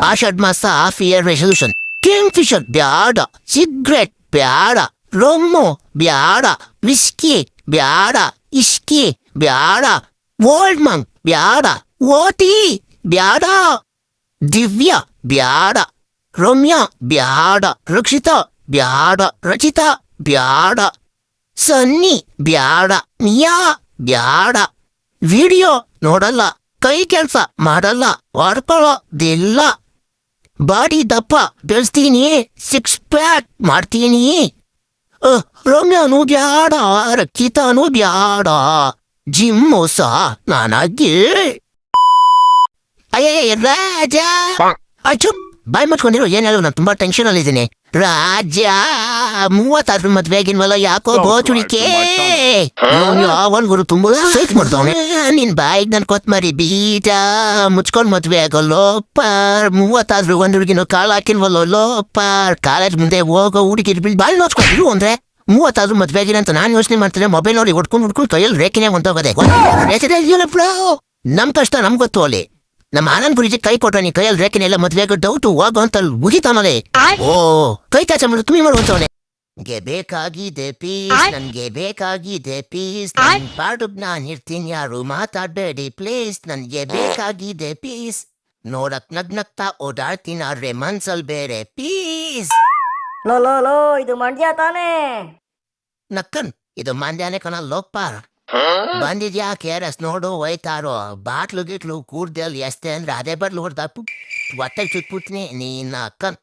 ಆಷಾಢ ಮಾಸ half year resolution. Kingfisher bad, cigarette bad, rum bad, whisky bad, ಇಸ್ಕಿ bad, Old Monk bad, OT bad, Divya bad, Ramya bad, Rakshita bad, Rachita bad, Sunny bad, Nia bad. Video ನೋಡಲ್ಲ, ಕೈ ಕೆಲ್ಸ ಮಾಡಲ್ಲ, ಹೊಡ್ಕೊಳ್ಳೋದಿಲ್ಲ. Body ದಪ್ಪ ಬೆಳೆಸ್ತೀನಿ, 6 pack ಮಾಡ್ತೀನಿ. ರಮ್ಯಾನು ಬ್ಯಾಡ, ರಕ್ಷಿತಾನು ಬ್ಯಾಡ, gym ಸಹ ನನಗೆ. ಅಯ್ಯ ರಾಜ, ಅಚ್ಚು ಬಾಯ್ ಮುಚ್ಕೊಂಡಿರೋ. ಏನಾದ್ರು ನಾನು ತುಂಬಾ ಟೆನ್ಷನ್ ಅಲ್ಲಿದ್ದೀನಿ. ರಾಜ 36 ಮದ್ವೆ ಆಗಿನ್ವಲ್ಲ, ಯಾಕೋ ಬೋಚುಡಿಕೆ. ಯಾವನ್ ಗುರು ತುಂಬಾ ಸೈಕ್ ಮಾಡ್ತಾವನೆ. ನಿನ್ ಬಾಯಿಗೆ ನನ್ ಕೊತ್ಮರಿ ಬೀಜ ಮುಚ್ಕೊಂಡ್ ಮದ್ವೆ ಆಗೋಲ್ಲೋಪಾರ್. 36 ಒಂದ್ ಹುಡುಗಿನ ಕಾಳು ಹಾಕಿನ್ವಲ್ಲೋ ಲೋಪಾರ್. ಕಾಲೇಜ್ ಮುಂದೆ ಹೋಗೋ ಹುಡುಗಿರ್ ಬಿಲ್ ಬಾಳ್ ನೋಡ್ಕೊಂಡಿರು ಅಂದ್ರೆ 36 ಮದ್ವೆ ಆಗಿನ ಅಂತ ನಾನ್ ಯೋಚನೆ ಮಾಡ್ತೇನೆ. ಮೊಬೈಲ್ ನೋಡಿ ಹೊಡ್ಕೊಂಡು ಕೈಯಲ್ಲಿ ರೇಖೆನೆ ಹೊಂಟೋಗದೆ. ನಮ್ ಕಷ್ಟ ನಮ್ ಗೊತ್ತು. ಅಲ್ಲಿ ನಮ್ಮ ಆನಂದ್ ಗುರುಜಿ ಕೈ ಕೊಟ್ಟ, ನೀ ಕೈಯಲ್ಲಿ ರೇಖೆನೆಲ್ಲ ಮದ್ವೆಗ ಡೌಟು ಹೋಗೋ ಅಂತ ಮುಗಿತಾನಲೆ. ಓ ಕೈ ಕಾಚ ಮಾಡಿ ತುಮಿ ಮಾಡುವಂತವನೆ. ನನ್ಗೆ ಬೇಕಾಗಿದೆ ಪೀಸ್, ನನ್ಗೆ ಬೇಕಾಗಿದೆ ಪೀಸ್. ನನ್ ಪಾಡುಗ್ ನಾನ್ ಇರ್ತೀನಿ, ಯಾರು ಮಾತಾಡ್ಬೇಡಿ ಪ್ಲೀಸ್. ನನ್ಗೆ ಬೇಕಾಗಿದೆ ಪೀಸ್. ನೋಡಕ್ ನಗ್ನಗ್ತಾ ಓಡಾಡ್ತೀನಿ, ಆದ್ರೆ ಮನ್ಸಲ್ ಬೇರೆ ಪೀಸ್. ಲೋ ಲೋ ಲೋ, ಇದು ಮಂಡ್ಯ ತಾನೇ? ನಕ್ಕನ್ ಇದು ಮಂಡ್ಯಾನೆ ಕಣ ಲೋಪಾರ್. ಬಂದಿದ್ಯಾ KRS ನೋಡು ಹೋಯ್ತಾರೋ. ಬಾಟ್ಲು ಗಿಟ್ಲು ಕೂಡ್ದಲ್ಲಿ ಎಷ್ಟೇ ಅಂದ್ರೆ ಅದೇ ಬರ್ಲು ಹೊಡ್ದ ಹೊಟ್ಟೆಗೆ ಚುಟ್ಬಿಟ್ನಿ. ನೀನ್ ಅಕ್ಕನ್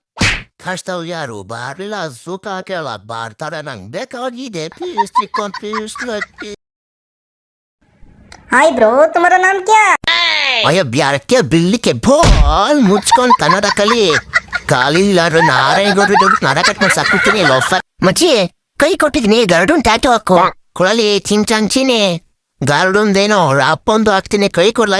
ಕಷ್ಟವ್ ಯಾರು ಬಾರ್ಲಿಲ್ಲ, ಸುಖ ಕೇಳಕ್ ಬಾರ್ತಾರ. ನಂಗೆ ಬೇಕಾಗಿದೆ piece, chicken piece. Hi bro, ತುಮಾರ ನಾಮ್ ಕ್ಯಾ? ಅಯ್ಯೋ ಬ್ಯಾರಕ್ಕೆ ಬಿಲ್ಲಿಕ್ಕೆ ಬೋಲ್ ಮುಚ್ಕೊಂಡ್ ಕನ್ನಡ ಕಲಿ. ಕಾಲಿಲ್ಲಾರು ನಾರಾಯಣಗೌಡ್ರು ನರ ಕಟ್ ಮಾಡಿ ಸಾಕ್ಬಿಡ್ತೀನಿ ಲೋಫರ್. ಮಚ್ಚಿ ಕೈ ಕೊಟ್ಟಿದ್ದೀನಿ, ಗರ್ಡುನ್ ಟ್ಯಾಟು ಹಾಕು. ಕೊಳಲಿ ಚಿಂಚಾಂಗ್ ಚೀನಿ ಗಾರ್ಡನ್ದೇನೋ ಅಪ್ಪೊಂದು ಹಾಕ್ತೀನಿ, ಕೈ ಕೊಡ್ಲ.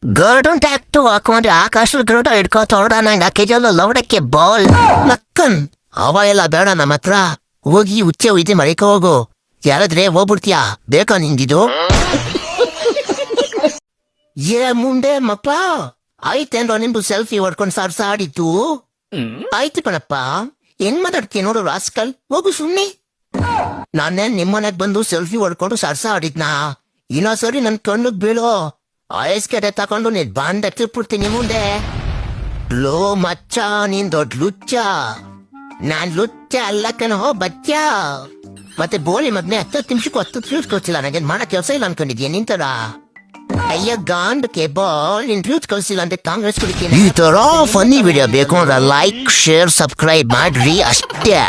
ಗರ್ಡನ್ ಟ್ಯಾಕ್ಟು ಹಾಕೊಂಡ್ರೆ ಆಕಾಶ ಗರುಡ ಹಿಡ್ಕೋತೋಡ. ನಂಗೆ ಆ ಕೆಜಲ್ಲ ಲೌಡಕ್ಕೆ ಬಾಲ್. ನಕ್ಕನ್ ಅವ ಎಲ್ಲ ಬೇಡ ನಮ್ಮ ಹತ್ರ. ಹೋಗಿ ಉಚ್ಚೆ ಉಯ್ದೆ ಮರಿಕ ಹೋಗು. ಯಾರಾದ್ರೆ ಹೋಗ್ಬಿಡ್ತೀಯಾ? ಬೇಕಾ ನಿಂಗಿದು? ಏ ಮುಂದೆ ಮಕ್ಕಳ ಆಯ್ತೇನ್ರೋ ನಿಮ್ದು ಸೆಲ್ಫಿ ಹೊಡ್ಕೊಂಡು ಸಾಡಿದ್ದು? ಆಯ್ತು ಕಣಪ್ಪ, ಹೆಂಗ್ ಮಾತಾಡ್ತೀಯ ನೋಡು ರಾಸ್ಕಲ್. ಹೋಗು ಸುಮ್ನೆ. ನಾನೇನ್ ನಿಮ್ಮನೆಗ್ ಬಂದು ಸೆಲ್ಫಿ ಹೊಡ್ಕೊಂಡು ಸರ್ಸ ಆಡಿದ್ನಾ? ಇನ್ನೊಂದ್ಸರಿ ನನ್ ಕಣ್ಣಗ್ ಬೀಳೋ ಆಯಸ್ಕೆಡೆ ತಕೊಂಡು ನೀನ್ ಬಾಂಡ್ ಎತ್ತಿರ್ಬಿಡ್ತೀನಿ ಮುಂದೆ. ಲೋ ಮಚ್ಚ, ನೀನ್ ದೊಡ್ಡ ಲುಚ್ಚ. ನಾನ್ ಲುಚ್ಚ ಅಲ್ಲ ಕಣೋ ಬಚ್ಚ. ಮತ್ತೆ ಬೋಳಿ ಮಗ್ನೆ 10 ನಿಮಿಷಕ್ಕೂ 10 ಫ್ಲೂಸ್ ಕಳ್ಸಿಲ್ಲ. ನನಗೇನ್ ಮಾಡೋ ಕೆಲಸ ಇಲ್ಲ ಅನ್ಕೊಂಡಿದ್ಯಾ ನಿಂತರ? ಅಯ್ಯ ಗಾಂಡಕ್ಕೆ ಬಾಲ್ ನಿನ್ ಫ್ಲೂಸ್ ಕಳ್ಸಿಲ್ಲ ಅಂತ ಕಾಂಗ್ರೆಸ್ ಕುಡಿತೀನಿ. ಈ ತರ ಫನ್ನಿ ವಿಡಿಯೋ ಬೇಕು ಅಂದ್ರೆ ಲೈಕ್, ಶೇರ್, ಸಬ್ಸ್ಕ್ರೈಬ್ ಮಾಡ್ರಿ ಅಷ್ಟೇ.